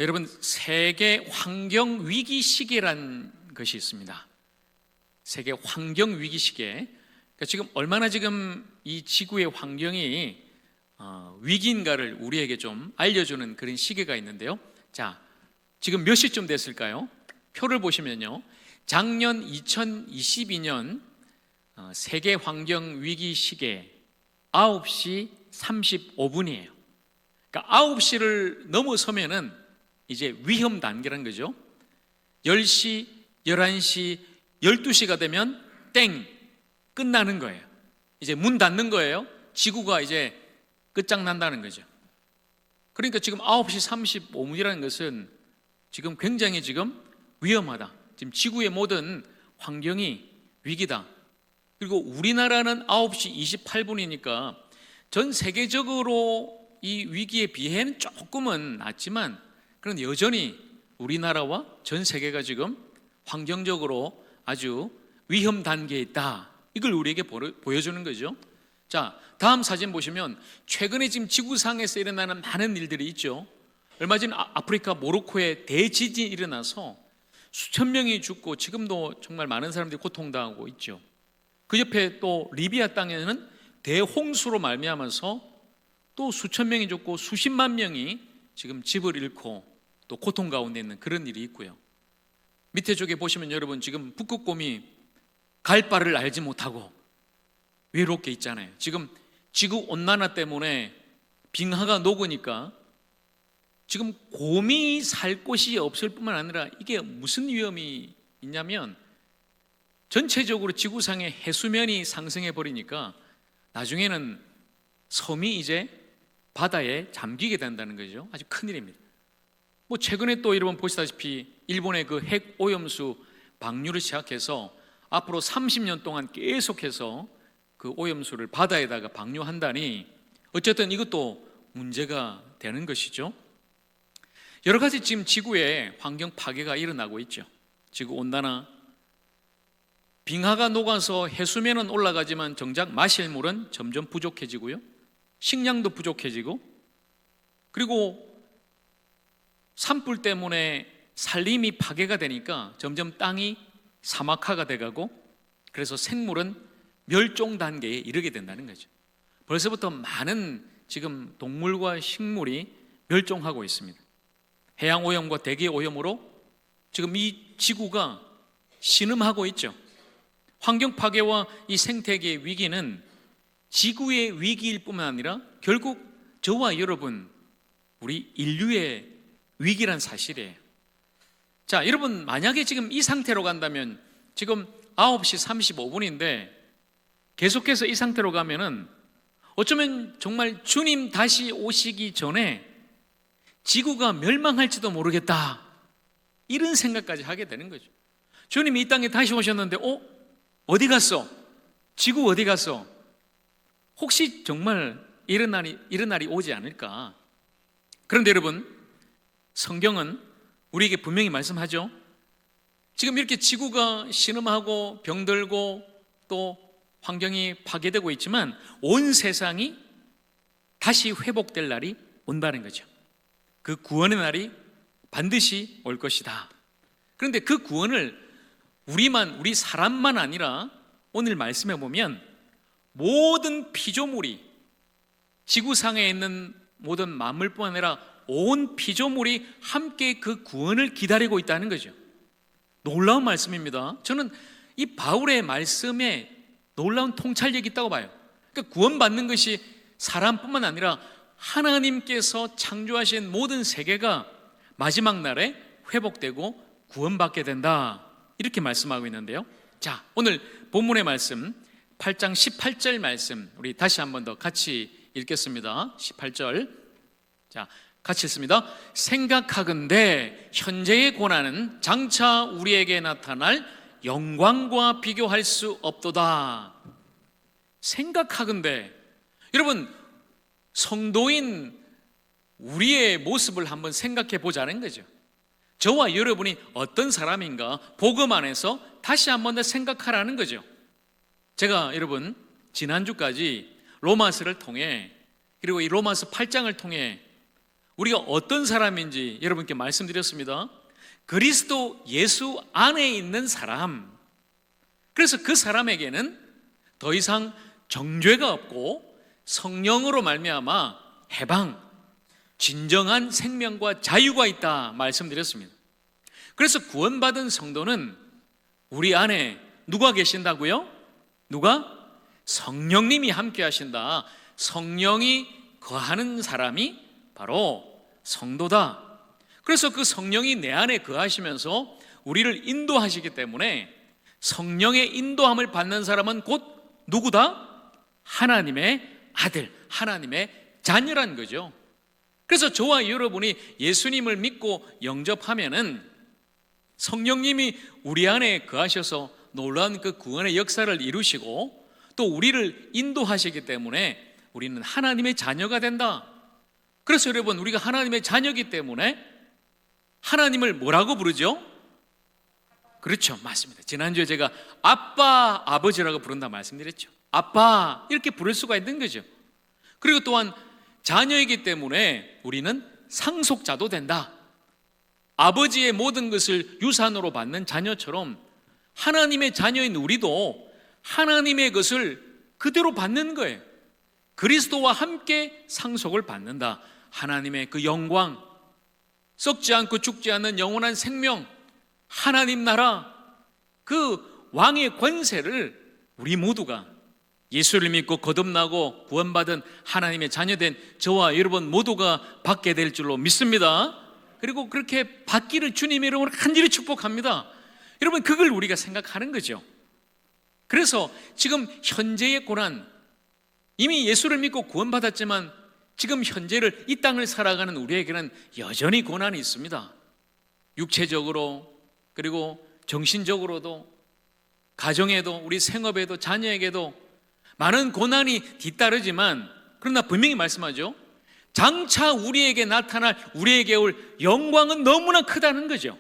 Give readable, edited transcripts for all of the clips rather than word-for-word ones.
여러분, 세계 환경 위기 시계란 것이 있습니다. 세계 환경 위기 시계. 그러니까 지금 얼마나 지금 이 지구의 환경이 위기인가를 우리에게 좀 알려주는 그런 시계가 있는데요. 자, 지금 몇 시쯤 됐을까요? 표를 보시면요, 작년 2022년 세계 환경 위기 시계 9시 35분이에요. 그러니까 9시를 넘어서면은 이제 위험 단계라는 거죠. 10시, 11시, 12시가 되면 땡! 끝나는 거예요. 이제 문 닫는 거예요. 지구가 이제 끝장난다는 거죠. 그러니까 지금 9시 35분이라는 것은 지금 굉장히 지금 위험하다. 지금 지구의 모든 환경이 위기다. 그리고 우리나라는 9시 28분이니까 전 세계적으로 이 위기에 비해는 조금은 낫지만, 그런데 여전히 우리나라와 전 세계가 지금 환경적으로 아주 위험 단계에 있다. 이걸 우리에게 보여주는 거죠. 자, 다음 사진 보시면 최근에 지금 지구상에서 일어나는 많은 일들이 있죠. 얼마 전 아프리카 모로코에 대지진이 일어나서 수천 명이 죽고 지금도 정말 많은 사람들이 고통당하고 있죠. 그 옆에 또 리비아 땅에는 대홍수로 말미암아서 또 수천 명이 죽고 수십만 명이 지금 집을 잃고 또 고통 가운데 있는 그런 일이 있고요. 밑에 쪽에 보시면 여러분, 지금 북극곰이 갈 바를 알지 못하고 외롭게 있잖아요. 지금 지구 온난화 때문에 빙하가 녹으니까 지금 곰이 살 곳이 없을 뿐만 아니라 이게 무슨 위험이 있냐면, 전체적으로 지구상의 해수면이 상승해 버리니까 나중에는 섬이 이제 바다에 잠기게 된다는 거죠. 아주 큰일입니다. 뭐 최근에 또 여러분 보시다시피 일본의 그 핵 오염수 방류를 시작해서 앞으로 30년 동안 계속해서 그 오염수를 바다에다가 방류한다니, 어쨌든 이것도 문제가 되는 것이죠. 여러 가지 지금 지구에 환경 파괴가 일어나고 있죠. 지구 온난화, 빙하가 녹아서 해수면은 올라가지만 정작 마실 물은 점점 부족해지고요, 식량도 부족해지고, 그리고 산불 때문에 산림이 파괴가 되니까 점점 땅이 사막화가 돼가고, 그래서 생물은 멸종 단계에 이르게 된다는 거죠. 벌써부터 많은 지금 동물과 식물이 멸종하고 있습니다. 해양 오염과 대기 오염으로 지금 이 지구가 신음하고 있죠. 환경 파괴와 이 생태계의 위기는 지구의 위기일 뿐만 아니라 결국 저와 여러분, 우리 인류의 위기란 사실이에요. 자, 여러분, 만약에 지금 이 상태로 간다면, 지금 9시 35분인데 계속해서 이 상태로 가면은 어쩌면 정말 주님 다시 오시기 전에 지구가 멸망할지도 모르겠다, 이런 생각까지 하게 되는 거죠. 주님이 이 땅에 다시 오셨는데 어디 갔어? 지구 어디 갔어? 혹시 정말 이런 날이 오지 않을까? 그런데 여러분, 성경은 우리에게 분명히 말씀하죠. 지금 이렇게 지구가 신음하고 병들고 또 환경이 파괴되고 있지만 온 세상이 다시 회복될 날이 온다는 거죠. 그 구원의 날이 반드시 올 것이다. 그런데 그 구원을 우리 사람만 아니라 오늘 말씀해 보면 모든 피조물이, 지구상에 있는 모든 만물뿐만 아니라 온 피조물이 함께 그 구원을 기다리고 있다는 거죠. 놀라운 말씀입니다. 저는 이 바울의 말씀에 놀라운 통찰력이 있다고 봐요. 그러니까 구원받는 것이 사람뿐만 아니라 하나님께서 창조하신 모든 세계가 마지막 날에 회복되고 구원받게 된다, 이렇게 말씀하고 있는데요. 자, 오늘 본문의 말씀 8장 18절 말씀 우리 다시 한 번 더 같이 읽겠습니다. 18절. 자, 같이 읽습니다. 생각하건대 현재의 고난은 장차 우리에게 나타날 영광과 비교할 수 없도다. 생각하건대, 여러분, 성도인 우리의 모습을 한번 생각해 보자는 거죠. 저와 여러분이 어떤 사람인가 복음 안에서 다시 한번 더 생각하라는 거죠. 제가 여러분 지난주까지 로마서를 통해, 그리고 이 로마서 8장을 통해 우리가 어떤 사람인지 여러분께 말씀드렸습니다. 그리스도 예수 안에 있는 사람. 그래서 그 사람에게는 더 이상 정죄가 없고 성령으로 말미암아 해방, 진정한 생명과 자유가 있다 말씀드렸습니다. 그래서 구원받은 성도는 우리 안에 누가 계신다고요? 누가? 성령님이 함께 하신다. 성령이 거하는 사람이 바로 성도다. 그래서 그 성령이 내 안에 거하시면서 우리를 인도하시기 때문에 성령의 인도함을 받는 사람은 곧 누구다? 하나님의 아들, 하나님의 자녀란 거죠. 그래서 저와 여러분이 예수님을 믿고 영접하면은 성령님이 우리 안에 거하셔서 놀라운 그 구원의 역사를 이루시고 또 우리를 인도하시기 때문에 우리는 하나님의 자녀가 된다. 그래서 여러분, 우리가 하나님의 자녀이기 때문에 하나님을 뭐라고 부르죠? 그렇죠, 맞습니다. 지난주에 제가 아빠, 아버지라고 부른다 말씀드렸죠. 아빠 이렇게 부를 수가 있는 거죠. 그리고 또한 자녀이기 때문에 우리는 상속자도 된다. 아버지의 모든 것을 유산으로 받는 자녀처럼 하나님의 자녀인 우리도 하나님의 것을 그대로 받는 거예요. 그리스도와 함께 상속을 받는다. 하나님의 그 영광, 썩지 않고 죽지 않는 영원한 생명, 하나님 나라, 그 왕의 권세를 우리 모두가 예수를 믿고 거듭나고 구원받은 하나님의 자녀된 저와 여러분 모두가 받게 될 줄로 믿습니다. 그리고 그렇게 받기를 주님의 이름으로 간절히 축복합니다. 여러분, 그걸 우리가 생각하는 거죠. 그래서 지금 현재의 고난, 이미 예수를 믿고 구원받았지만 지금 현재를 이 땅을 살아가는 우리에게는 여전히 고난이 있습니다. 육체적으로, 그리고 정신적으로도, 가정에도, 우리 생업에도, 자녀에게도 많은 고난이 뒤따르지만, 그러나 분명히 말씀하죠. 장차 우리에게 나타날, 우리에게 올 영광은 너무나 크다는 거죠.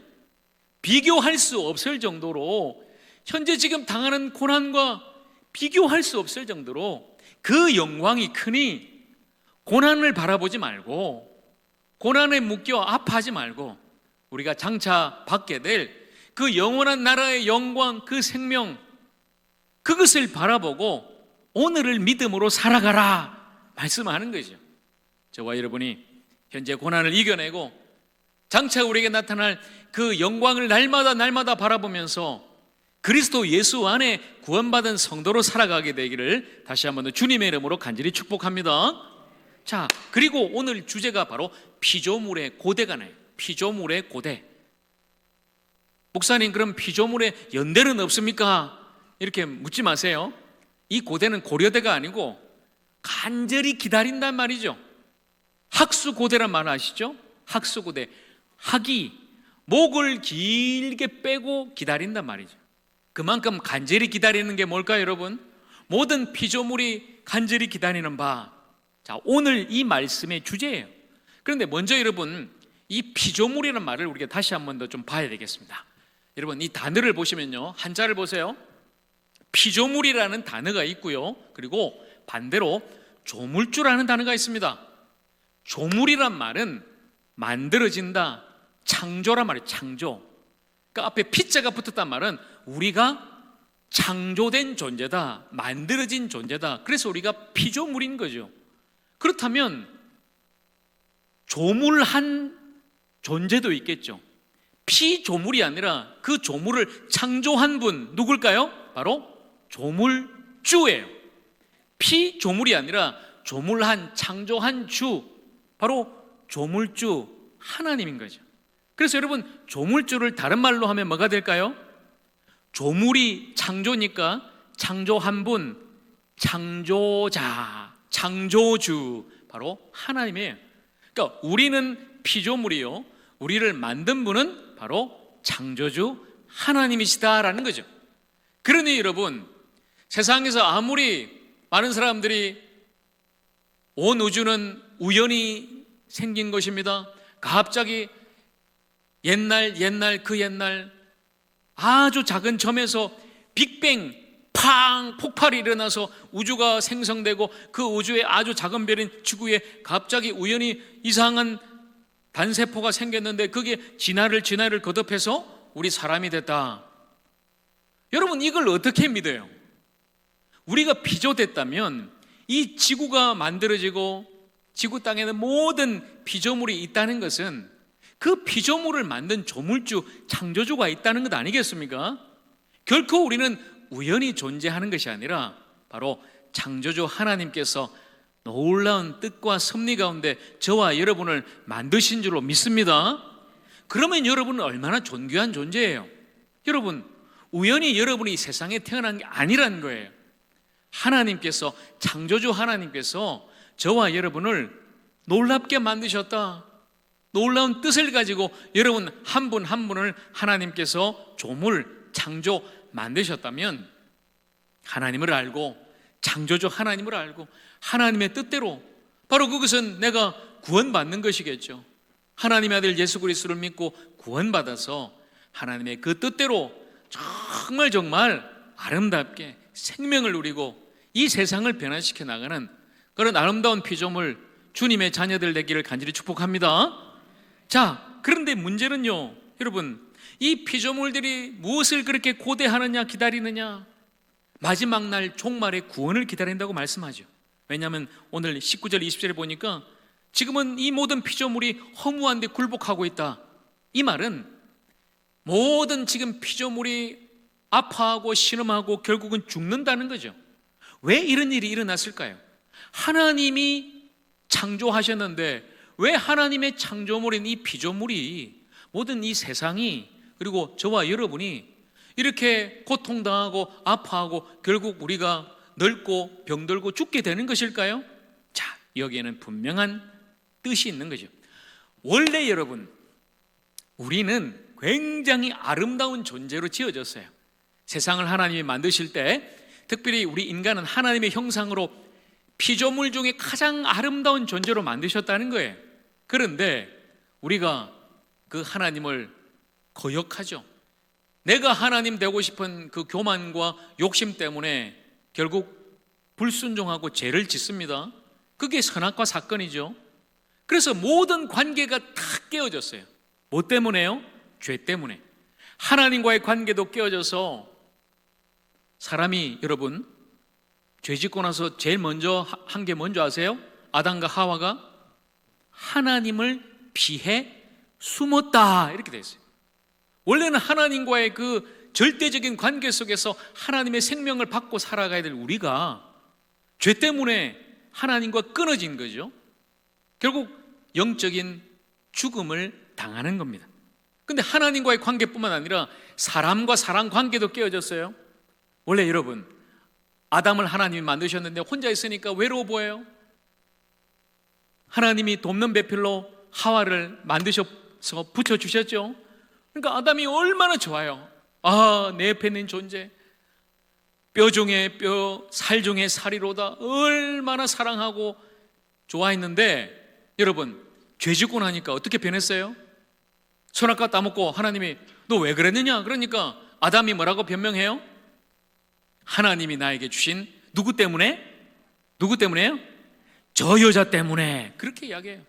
비교할 수 없을 정도로, 현재 지금 당하는 고난과 비교할 수 없을 정도로 그 영광이 크니 고난을 바라보지 말고, 고난에 묶여 아파하지 말고, 우리가 장차 받게 될 그 영원한 나라의 영광, 그 생명, 그것을 바라보고 오늘을 믿음으로 살아가라 말씀하는 거죠. 저와 여러분이 현재 고난을 이겨내고 장차 우리에게 나타날 그 영광을 날마다 바라보면서 그리스도 예수 안에 구원받은 성도로 살아가게 되기를 다시 한번 더 주님의 이름으로 간절히 축복합니다. 자, 그리고 오늘 주제가 바로 피조물의 고대가네요. 피조물의 고대. 목사님, 그럼 피조물의 연대는 없습니까? 이렇게 묻지 마세요. 이 고대는 고려대가 아니고 간절히 기다린단 말이죠. 학수고대란 말 아시죠? 학수고대. 학이 목을 길게 빼고 기다린단 말이죠. 그만큼 간절히 기다리는 게 뭘까요, 여러분? 모든 피조물이 간절히 기다리는 바. 자, 오늘 이 말씀의 주제예요. 그런데 먼저 여러분, 이 피조물이라는 말을 우리가 다시 한 번 더 좀 봐야 되겠습니다. 여러분, 이 단어를 보시면요, 한자를 보세요. 피조물이라는 단어가 있고요, 그리고 반대로 조물주라는 단어가 있습니다. 조물이란 말은 만들어진다, 창조란 말이에요. 창조. 그러니까 앞에 피자가 붙었단 말은 우리가 창조된 존재다, 만들어진 존재다. 그래서 우리가 피조물인 거죠. 그렇다면 조물한 존재도 있겠죠. 피조물이 아니라 그 조물을 창조한 분 누굴까요? 바로 조물주예요. 피조물이 아니라 조물한, 창조한 주, 바로 조물주 하나님인 거죠. 그래서 여러분, 조물주를 다른 말로 하면 뭐가 될까요? 조물이 창조니까 창조한 분, 창조자, 창조주, 바로 하나님이에요. 그러니까 우리는 피조물이요, 우리를 만든 분은 바로 창조주 하나님이시다라는 거죠. 그러니 여러분, 세상에서 아무리 많은 사람들이 온 우주는 우연히 생긴 것입니다, 갑자기 옛날 아주 작은 점에서 빅뱅 팡 폭발이 일어나서 우주가 생성되고 그 우주의 아주 작은 별인 지구에 갑자기 우연히 이상한 단세포가 생겼는데 그게 진화를 거듭해서 우리 사람이 됐다. 여러분, 이걸 어떻게 믿어요? 우리가 피조됐다면 이 지구가 만들어지고 지구 땅에는 모든 피조물이 있다는 것은 그 피조물을 만든 조물주, 창조주가 있다는 것 아니겠습니까? 결코 우리는 우연히 존재하는 것이 아니라 바로 창조주 하나님께서 놀라운 뜻과 섭리 가운데 저와 여러분을 만드신 줄로 믿습니다. 그러면 여러분은 얼마나 존귀한 존재예요. 여러분, 우연히 여러분이 이 세상에 태어난 게 아니라는 거예요. 하나님께서, 창조주 하나님께서 저와 여러분을 놀랍게 만드셨다. 놀라운 뜻을 가지고 여러분 한 분 한 분을 하나님께서 조물, 창조 만드셨다면 하나님을 알고, 창조주 하나님을 알고 하나님의 뜻대로, 바로 그것은 내가 구원받는 것이겠죠. 하나님의 아들 예수 그리스도를 믿고 구원받아서 하나님의 그 뜻대로 정말 아름답게 생명을 누리고 이 세상을 변화시켜 나가는 그런 아름다운 피조물, 주님의 자녀들 되기를 간절히 축복합니다. 자, 그런데 문제는요, 여러분, 이 피조물들이 무엇을 그렇게 고대하느냐, 기다리느냐? 마지막 날 종말의 구원을 기다린다고 말씀하죠. 왜냐하면 오늘 19절 20절에 보니까 지금은 이 모든 피조물이 허무한데 굴복하고 있다. 이 말은 모든 지금 피조물이 아파하고 신음하고 결국은 죽는다는 거죠. 왜 이런 일이 일어났을까요? 하나님이 창조하셨는데 왜 하나님의 창조물인 이 피조물이, 모든 이 세상이, 그리고 저와 여러분이 이렇게 고통당하고 아파하고 결국 우리가 늙고 병들고 죽게 되는 것일까요? 자, 여기에는 분명한 뜻이 있는 거죠. 원래 여러분, 우리는 굉장히 아름다운 존재로 지어졌어요. 세상을 하나님이 만드실 때 특별히 우리 인간은 하나님의 형상으로 피조물 중에 가장 아름다운 존재로 만드셨다는 거예요. 그런데 우리가 그 하나님을 거역하죠. 내가 하나님 되고 싶은 그 교만과 욕심 때문에 결국 불순종하고 죄를 짓습니다. 그게 선악과 사건이죠. 그래서 모든 관계가 다 깨어졌어요. 뭐 때문에요? 죄 때문에. 하나님과의 관계도 깨어져서 사람이, 여러분, 죄 짓고 나서 제일 먼저 한 게 뭔지 아세요? 아담과 하와가 하나님을 피해 숨었다, 이렇게 되어 있어요. 원래는 하나님과의 그 절대적인 관계 속에서 하나님의 생명을 받고 살아가야 될 우리가 죄 때문에 하나님과 끊어진 거죠. 결국 영적인 죽음을 당하는 겁니다. 근데 하나님과의 관계뿐만 아니라 사람과 사람 관계도 깨어졌어요. 원래 여러분, 아담을 하나님이 만드셨는데 혼자 있으니까 외로워 보여요. 하나님이 돕는 배필로 하와를 만드셔서 붙여주셨죠. 그러니까 아담이 얼마나 좋아요. 아, 내 옆에 있는 존재, 뼈 중에 뼈, 살 중에 살이로다, 얼마나 사랑하고 좋아했는데, 여러분, 죄 짓고 나니까 어떻게 변했어요? 선악과 따먹고 하나님이 너 왜 그랬느냐? 그러니까 아담이 뭐라고 변명해요? 하나님이 나에게 주신 누구 때문에? 누구 때문에요? 저 여자 때문에. 그렇게 이야기해요.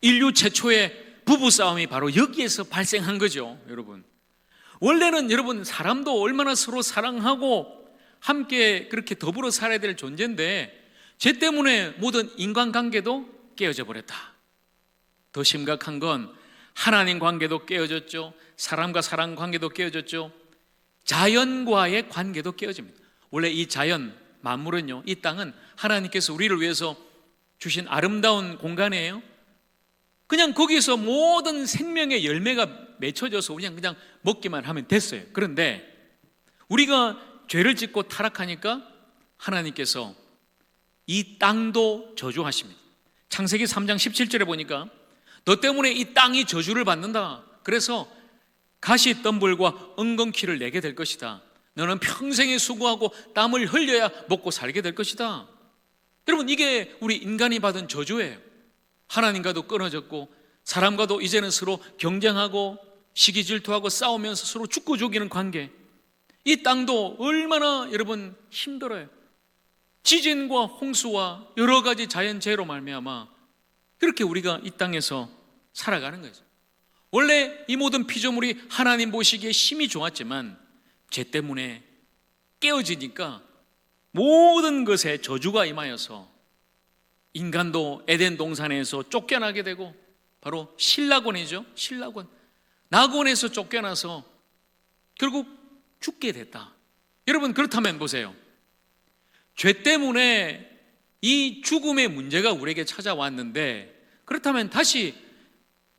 인류 최초의 부부싸움이 바로 여기에서 발생한 거죠. 여러분, 원래는 여러분 사람도 얼마나 서로 사랑하고 함께 그렇게 더불어 살아야 될 존재인데 죄 때문에 모든 인간관계도 깨어져 버렸다. 더 심각한 건 하나님 관계도 깨어졌죠. 사람과 사람 관계도 깨어졌죠. 자연과의 관계도 깨어집니다. 원래 이 자연, 만물은요, 이 땅은 하나님께서 우리를 위해서 주신 아름다운 공간이에요. 그냥 거기서 모든 생명의 열매가 맺혀져서 그냥 먹기만 하면 됐어요. 그런데 우리가 죄를 짓고 타락하니까 하나님께서 이 땅도 저주하십니다. 창세기 3장 17절에 보니까 너 때문에 이 땅이 저주를 받는다. 그래서 가시덤불과 엉겅퀴를 내게 될 것이다. 너는 평생에 수고하고 땀을 흘려야 먹고 살게 될 것이다. 여러분, 이게 우리 인간이 받은 저주예요. 하나님과도 끊어졌고 사람과도 이제는 서로 경쟁하고 시기 질투하고 싸우면서 서로 죽고 죽이는 관계. 이 땅도 얼마나 여러분 힘들어요. 지진과 홍수와 여러 가지 자연재해로 말미암아 그렇게 우리가 이 땅에서 살아가는 거죠. 원래 이 모든 피조물이 하나님 보시기에 힘이 좋았지만 죄 때문에 깨어지니까 모든 것에 저주가 임하여서 인간도 에덴 동산에서 쫓겨나게 되고, 바로 신라곤이죠. 신라곤, 낙원에서 쫓겨나서 결국 죽게 됐다. 여러분, 그렇다면 보세요. 죄 때문에 이 죽음의 문제가 우리에게 찾아왔는데, 그렇다면 다시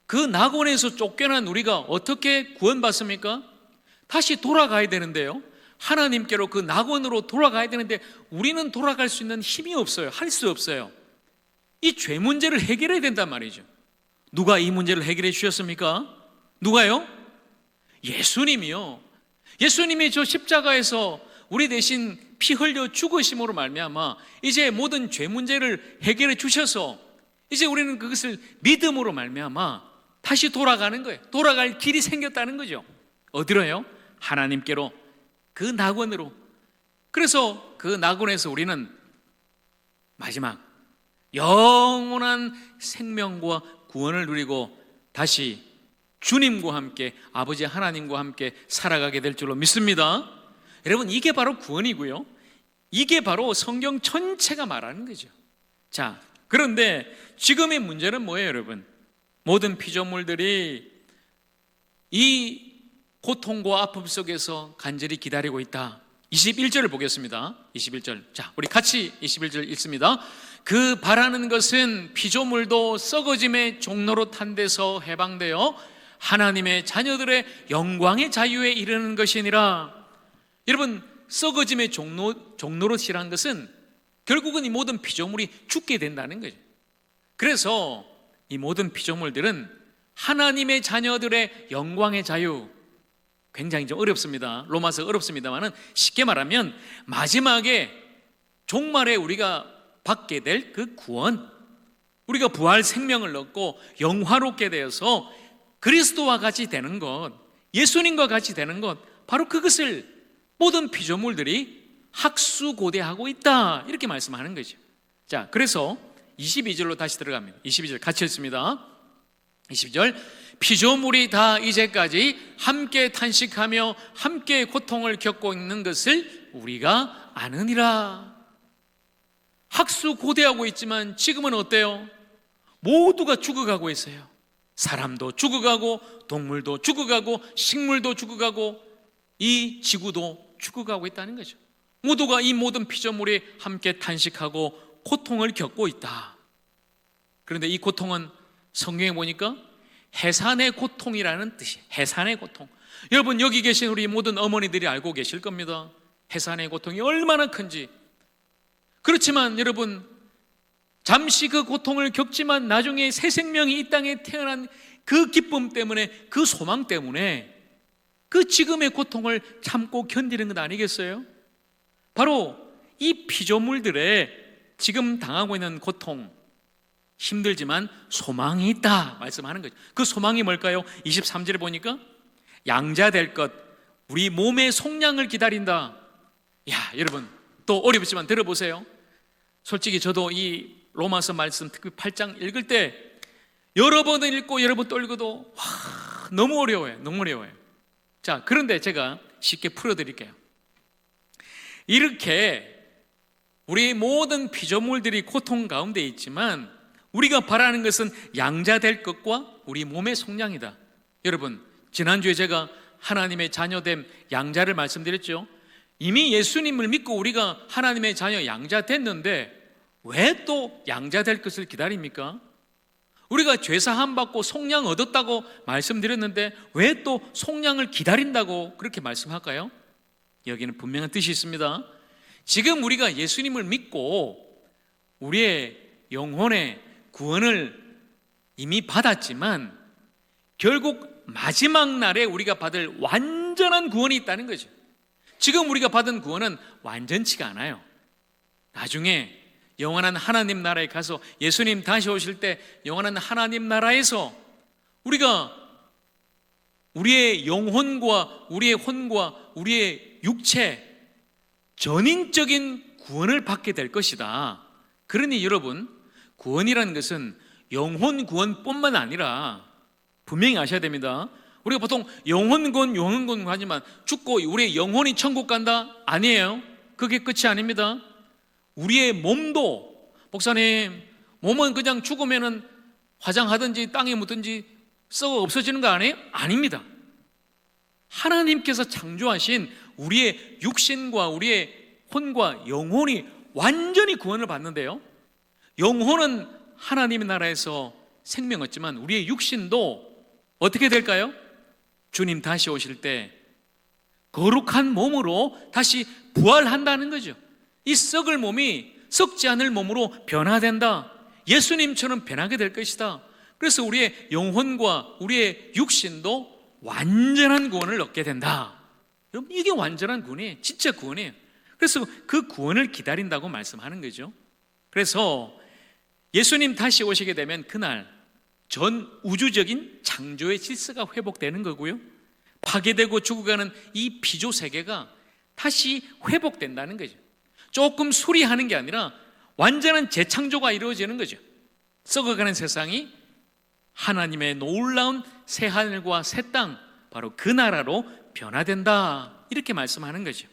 그 낙원에서 쫓겨난 우리가 어떻게 구원받습니까? 다시 돌아가야 되는데요, 하나님께로 그 낙원으로 돌아가야 되는데 우리는 돌아갈 수 있는 힘이 없어요. 할 수 없어요. 이 죄 문제를 해결해야 된단 말이죠. 누가 이 문제를 해결해 주셨습니까? 누가요? 예수님이요. 예수님이 저 십자가에서 우리 대신 피 흘려 죽으심으로 말미암아 이제 모든 죄 문제를 해결해 주셔서 이제 우리는 그것을 믿음으로 말미암아 다시 돌아가는 거예요. 돌아갈 길이 생겼다는 거죠. 어디로요? 하나님께로, 그 낙원으로. 그래서 그 낙원에서 우리는 마지막 영원한 생명과 구원을 누리고 다시 주님과 함께, 아버지 하나님과 함께 살아가게 될 줄로 믿습니다. 여러분, 이게 바로 구원이고요, 이게 바로 성경 전체가 말하는 거죠. 자, 그런데 지금의 문제는 뭐예요, 여러분? 모든 피조물들이 이 고통과 아픔 속에서 간절히 기다리고 있다. 21절을 보겠습니다. 21절. 자, 우리 같이 21절 읽습니다. 그 바라는 것은 피조물도 썩어짐의 종로로 탄 데서 해방되어 하나님의 자녀들의 영광의 자유에 이르는 것이니라. 여러분, 썩어짐의 종로로시라는 것은 결국은 이 모든 피조물이 죽게 된다는 거죠. 그래서 이 모든 피조물들은 하나님의 자녀들의 영광의 자유, 굉장히 좀 어렵습니다. 로마서 어렵습니다만은 쉽게 말하면 마지막에 종말에 우리가 받게 될 그 구원, 우리가 부활 생명을 얻고 영화롭게 되어서 그리스도와 같이 되는 것, 예수님과 같이 되는 것, 바로 그것을 모든 피조물들이 학수고대하고 있다, 이렇게 말씀하는 거죠. 자, 그래서 22절로 다시 들어갑니다. 22절 같이 읽습니다. 22절. 피조물이 다 이제까지 함께 탄식하며 함께 고통을 겪고 있는 것을 우리가 아느니라. 학수고대하고 있지만 지금은 어때요? 모두가 죽어가고 있어요. 사람도 죽어가고 동물도 죽어가고 식물도 죽어가고 이 지구도 죽어가고 있다는 거죠. 모두가, 이 모든 피조물이 함께 탄식하고 고통을 겪고 있다. 그런데 이 고통은 성경에 보니까 해산의 고통이라는 뜻이에요. 해산의 고통. 여러분, 여기 계신 우리 모든 어머니들이 알고 계실 겁니다. 해산의 고통이 얼마나 큰지. 그렇지만 여러분, 잠시 그 고통을 겪지만 나중에 새 생명이 이 땅에 태어난 그 기쁨 때문에, 그 소망 때문에 그 지금의 고통을 참고 견디는 것 아니겠어요? 바로 이 피조물들의 지금 당하고 있는 고통, 힘들지만 소망이 있다 말씀하는 거죠. 그 소망이 뭘까요? 23절에 보니까 양자 될 것, 우리 몸의 속량을 기다린다. 야, 여러분, 또 어렵지만 들어보세요. 솔직히 저도 이 로마서 말씀, 특히 8장 읽을 때 여러 번 읽고 여러 번 또 읽어도 너무 어려워요. 너무 어려워요. 자, 그런데 제가 쉽게 풀어드릴게요. 이렇게 우리 모든 피조물들이 고통 가운데 있지만 우리가 바라는 것은 양자될 것과 우리 몸의 속량이다. 여러분, 지난주에 제가 하나님의 자녀됨, 양자를 말씀드렸죠. 이미 예수님을 믿고 우리가 하나님의 자녀 양자 됐는데 왜 또 양자 될 것을 기다립니까? 우리가 죄사함 받고 속량 얻었다고 말씀드렸는데 왜 또 속량을 기다린다고 그렇게 말씀할까요? 여기는 분명한 뜻이 있습니다. 지금 우리가 예수님을 믿고 우리의 영혼의 구원을 이미 받았지만 결국 마지막 날에 우리가 받을 완전한 구원이 있다는 거죠. 지금 우리가 받은 구원은 완전치가 않아요. 나중에 영원한 하나님 나라에 가서 예수님 다시 오실 때 영원한 하나님 나라에서 우리가 우리의 영혼과 우리의 혼과 우리의 육체 전인적인 구원을 받게 될 것이다. 그러니 여러분, 구원이라는 것은 영혼 구원뿐만 아니라 분명히 아셔야 됩니다. 우리가 보통 영혼 구원 하지만 죽고 우리의 영혼이 천국 간다? 아니에요. 그게 끝이 아닙니다. 우리의 몸도, 목사님, 몸은 그냥 죽으면은 화장하든지 땅에 묻든지 썩어 없어지는 거 아니에요? 아닙니다. 하나님께서 창조하신 우리의 육신과 우리의 혼과 영혼이 완전히 구원을 받는데요, 영혼은 하나님의 나라에서 생명 얻지만 우리의 육신도 어떻게 될까요? 주님 다시 오실 때 거룩한 몸으로 다시 부활한다는 거죠. 이 썩을 몸이 썩지 않을 몸으로 변화된다. 예수님처럼 변하게 될 것이다. 그래서 우리의 영혼과 우리의 육신도 완전한 구원을 얻게 된다. 여러분, 이게 완전한 구원이에요. 진짜 구원이에요. 그래서 그 구원을 기다린다고 말씀하는 거죠. 그래서 예수님 다시 오시게 되면 그날 전 우주적인 창조의 질서가 회복되는 거고요, 파괴되고 죽어가는 이 피조 세계가 다시 회복된다는 거죠. 조금 수리하는 게 아니라 완전한 재창조가 이루어지는 거죠. 썩어가는 세상이 하나님의 놀라운 새하늘과 새 땅, 바로 그 나라로 변화된다, 이렇게 말씀하는 거죠.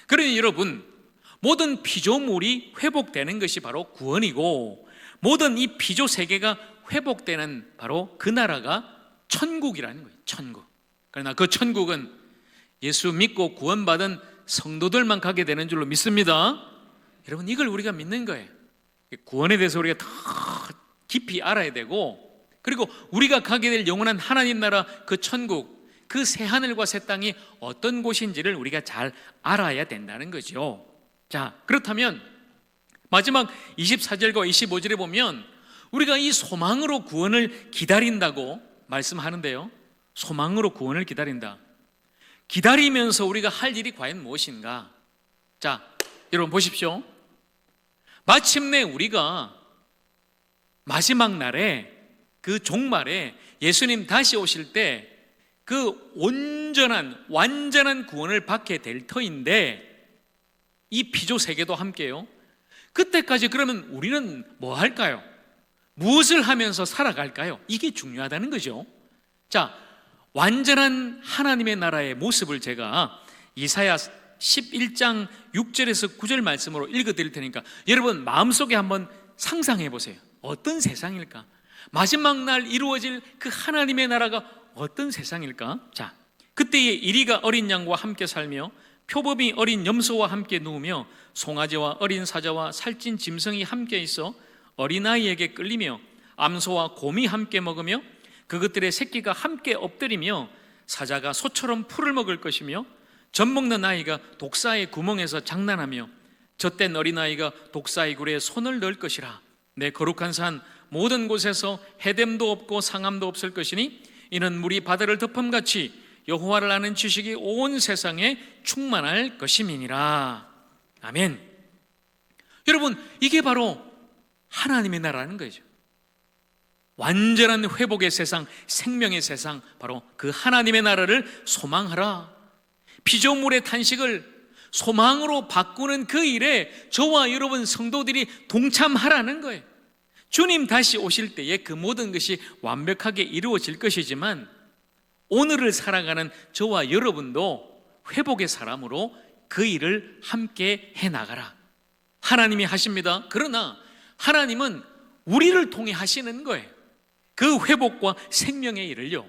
그러니 여러분, 모든 피조물이 회복되는 것이 바로 구원이고, 모든 이 피조 세계가 회복되는 바로 그 나라가 천국이라는 거예요. 천국. 그러나 그 천국은 예수 믿고 구원받은 성도들만 가게 되는 줄로 믿습니다. 여러분, 이걸 우리가 믿는 거예요. 구원에 대해서 우리가 더 깊이 알아야 되고, 그리고 우리가 가게 될 영원한 하나님 나라, 그 천국, 그 새하늘과 새 땅이 어떤 곳인지를 우리가 잘 알아야 된다는 거죠. 자, 그렇다면 마지막 24절과 25절에 보면 우리가 이 소망으로 구원을 기다린다고 말씀하는데요, 소망으로 구원을 기다린다. 기다리면서 우리가 할 일이 과연 무엇인가? 자, 여러분 보십시오. 마침내 우리가 마지막 날에, 그 종말에 예수님 다시 오실 때 그 온전한 완전한 구원을 받게 될 터인데, 이 피조 세계도 함께요. 그때까지 그러면 우리는 뭐 할까요? 무엇을 하면서 살아갈까요? 이게 중요하다는 거죠. 자, 완전한 하나님의 나라의 모습을 제가 이사야 11장 6절에서 9절 말씀으로 읽어드릴 테니까 여러분 마음속에 한번 상상해 보세요. 어떤 세상일까? 마지막 날 이루어질 그 하나님의 나라가 어떤 세상일까? 자, 그때에 이리가 어린 양과 함께 살며 표범이 어린 염소와 함께 누우며 송아지와 어린 사자와 살찐 짐승이 함께 있어 어린아이에게 끌리며 암소와 곰이 함께 먹으며 그것들의 새끼가 함께 엎드리며 사자가 소처럼 풀을 먹을 것이며 젖먹는 아이가 독사의 구멍에서 장난하며 젖된 어린아이가 독사의 굴에 손을 넣을 것이라. 내 거룩한 산 모든 곳에서 해됨도 없고 상함도 없을 것이니 이는 물이 바다를 덮음같이 여호와를 아는 지식이 온 세상에 충만할 것임이니라. 아멘. 여러분, 이게 바로 하나님의 나라는 거죠. 완전한 회복의 세상, 생명의 세상, 바로 그 하나님의 나라를 소망하라. 피조물의 탄식을 소망으로 바꾸는 그 일에 저와 여러분 성도들이 동참하라는 거예요. 주님 다시 오실 때에 그 모든 것이 완벽하게 이루어질 것이지만 오늘을 살아가는 저와 여러분도 회복의 사람으로 그 일을 함께 해나가라. 하나님이 하십니다. 그러나 하나님은 우리를 통해 하시는 거예요. 그 회복과 생명의 일을요.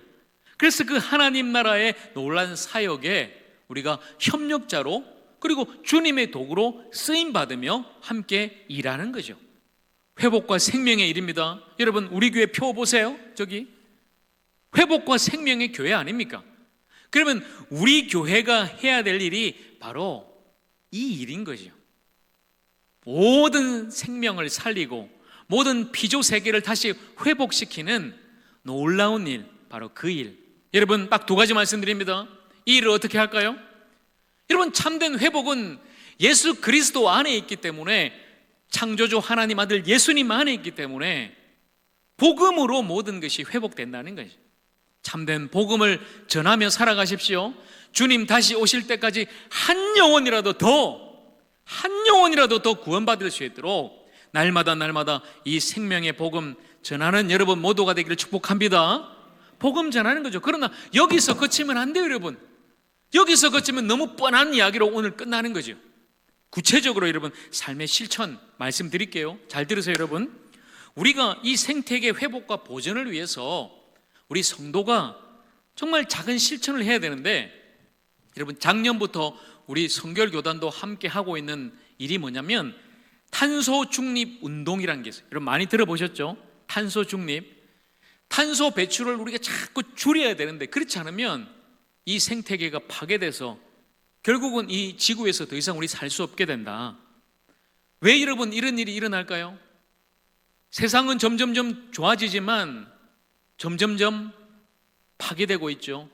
그래서 그 하나님 나라의 놀라운 사역에 우리가 협력자로, 그리고 주님의 도구로 쓰임받으며 함께 일하는 거죠. 회복과 생명의 일입니다. 여러분, 우리 교회 표 보세요. 저기 회복과 생명의 교회 아닙니까? 그러면 우리 교회가 해야 될 일이 바로 이 일인 거죠. 모든 생명을 살리고 모든 피조 세계를 다시 회복시키는 놀라운 일, 바로 그 일. 여러분, 딱 두 가지 말씀드립니다. 이 일을 어떻게 할까요? 여러분, 참된 회복은 예수 그리스도 안에 있기 때문에, 창조주 하나님 아들 예수님 안에 있기 때문에 복음으로 모든 것이 회복된다는 거죠. 참된 복음을 전하며 살아가십시오. 주님 다시 오실 때까지 한 영혼이라도 더 구원받을 수 있도록 날마다 이 생명의 복음, 전하는 여러분 모두가 되기를 축복합니다. 복음 전하는 거죠. 그러나 여기서 그치면 안 돼요, 여러분. 여기서 그치면 너무 뻔한 이야기로 오늘 끝나는 거죠. 구체적으로 여러분 삶의 실천 말씀드릴게요. 잘 들으세요, 여러분. 우리가 이 생태계 회복과 보존을 위해서 우리 성도가 정말 작은 실천을 해야 되는데, 여러분 작년부터 우리 성결교단도 함께 하고 있는 일이 뭐냐면 탄소 중립 운동이라는 게 있어요. 여러분 많이 들어보셨죠? 탄소 중립. 탄소 배출을 우리가 자꾸 줄여야 되는데 그렇지 않으면 이 생태계가 파괴돼서 결국은 이 지구에서 더 이상 우리 살 수 없게 된다. 왜 여러분 이런 일이 일어날까요? 세상은 점점점 좋아지지만 점점점 파괴되고 있죠.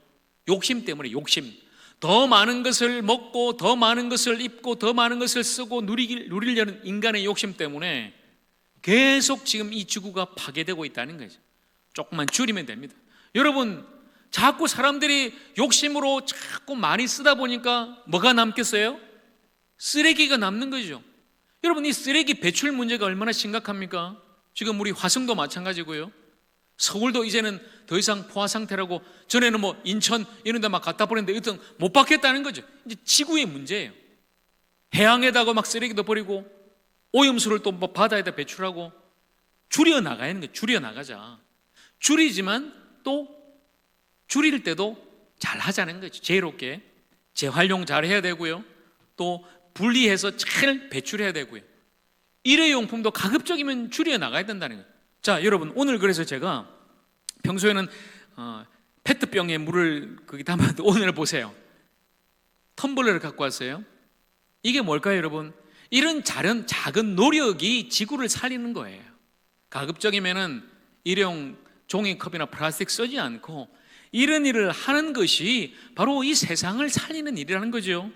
욕심 때문에, 욕심. 더 많은 것을 먹고 더 많은 것을 입고 더 많은 것을 쓰고 누리려는 인간의 욕심 때문에 계속 지금 이 지구가 파괴되고 있다는 거죠. 조금만 줄이면 됩니다. 여러분 자꾸 사람들이 욕심으로 자꾸 많이 쓰다 보니까 뭐가 남겠어요? 쓰레기가 남는 거죠. 여러분 이 쓰레기 배출 문제가 얼마나 심각합니까? 지금 우리 화성도 마찬가지고요. 서울도 이제는 더 이상 포화 상태라고, 전에는 뭐 인천 이런 데 막 갖다 버렸는데 이것도 못 받겠다는 거죠. 이제 지구의 문제예요. 해양에다가 막 쓰레기도 버리고 오염수를 또 뭐 바다에다 배출하고 줄여 나가야 하는 거예요. 줄여 나가자. 줄이지만 또 줄일 때도 잘 하자는 거죠. 지혜롭게 재활용 잘 해야 되고요. 또 분리해서 잘 배출해야 되고요. 일회용품도 가급적이면 줄여 나가야 된다는 거예요. 자, 여러분 오늘 그래서 제가 평소에는 페트병에 물을 거기 담아도 오늘 보세요. 텀블러를 갖고 왔어요. 이게 뭘까요, 여러분? 이런 작은 노력이 지구를 살리는 거예요. 가급적이면은 일회용 종이컵이나 플라스틱 쓰지 않고 이런 일을 하는 것이 바로 이 세상을 살리는 일이라는 거죠.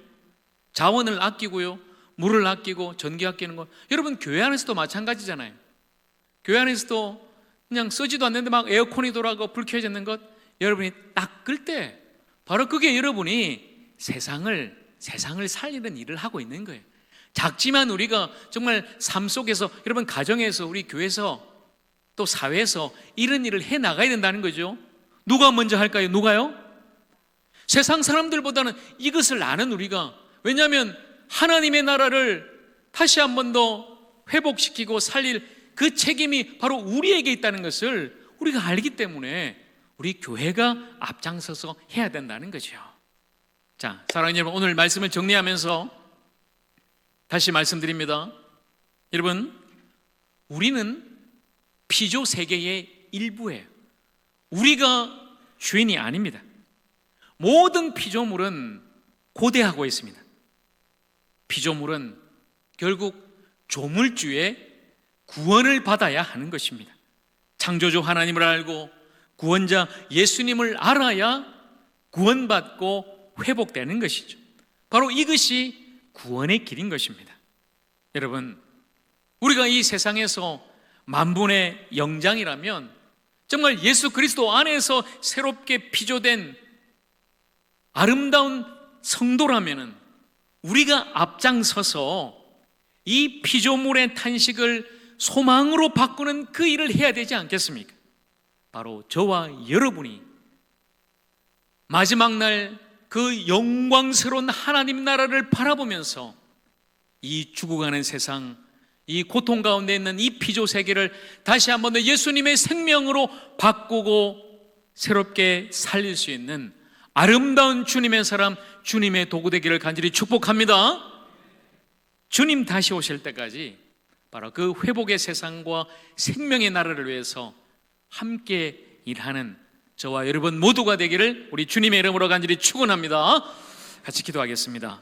자원을 아끼고요, 물을 아끼고 전기 아끼는 거. 여러분 교회 안에서도 마찬가지잖아요. 교회 안에서도 그냥 쓰지도 않는데 막 에어컨이 돌아가고 불 켜져 있는 것, 여러분이 딱 끌 때 바로 그게 여러분이 세상을 살리는 일을 하고 있는 거예요. 작지만 우리가 정말 삶 속에서, 여러분 가정에서, 우리 교회에서, 또 사회에서 이런 일을 해 나가야 된다는 거죠. 누가 먼저 할까요? 누가요? 세상 사람들보다는 이것을 아는 우리가. 왜냐하면 하나님의 나라를 다시 한 번 더 회복시키고 살릴 그 책임이 바로 우리에게 있다는 것을 우리가 알기 때문에 우리 교회가 앞장서서 해야 된다는 거죠. 자, 사랑하는 여러분, 오늘 말씀을 정리하면서 다시 말씀드립니다. 여러분, 우리는 피조 세계의 일부예요. 우리가 주인이 아닙니다. 모든 피조물은 고대하고 있습니다. 피조물은 결국 조물주의 구원을 받아야 하는 것입니다. 창조주 하나님을 알고 구원자 예수님을 알아야 구원받고 회복되는 것이죠. 바로 이것이 구원의 길인 것입니다. 여러분, 우리가 이 세상에서 만분의 영장이라면, 정말 예수 그리스도 안에서 새롭게 피조된 아름다운 성도라면 우리가 앞장서서 이 피조물의 탄식을 소망으로 바꾸는 그 일을 해야 되지 않겠습니까? 바로 저와 여러분이 마지막 날 그 영광스러운 하나님 나라를 바라보면서 이 죽어가는 세상, 이 고통 가운데 있는 이 피조 세계를 다시 한번 더 예수님의 생명으로 바꾸고 새롭게 살릴 수 있는 아름다운 주님의 사람, 주님의 도구 되기를 간절히 축복합니다. 주님 다시 오실 때까지 바로 그 회복의 세상과 생명의 나라를 위해서 함께 일하는 저와 여러분 모두가 되기를 우리 주님의 이름으로 간절히 축원합니다. 같이 기도하겠습니다.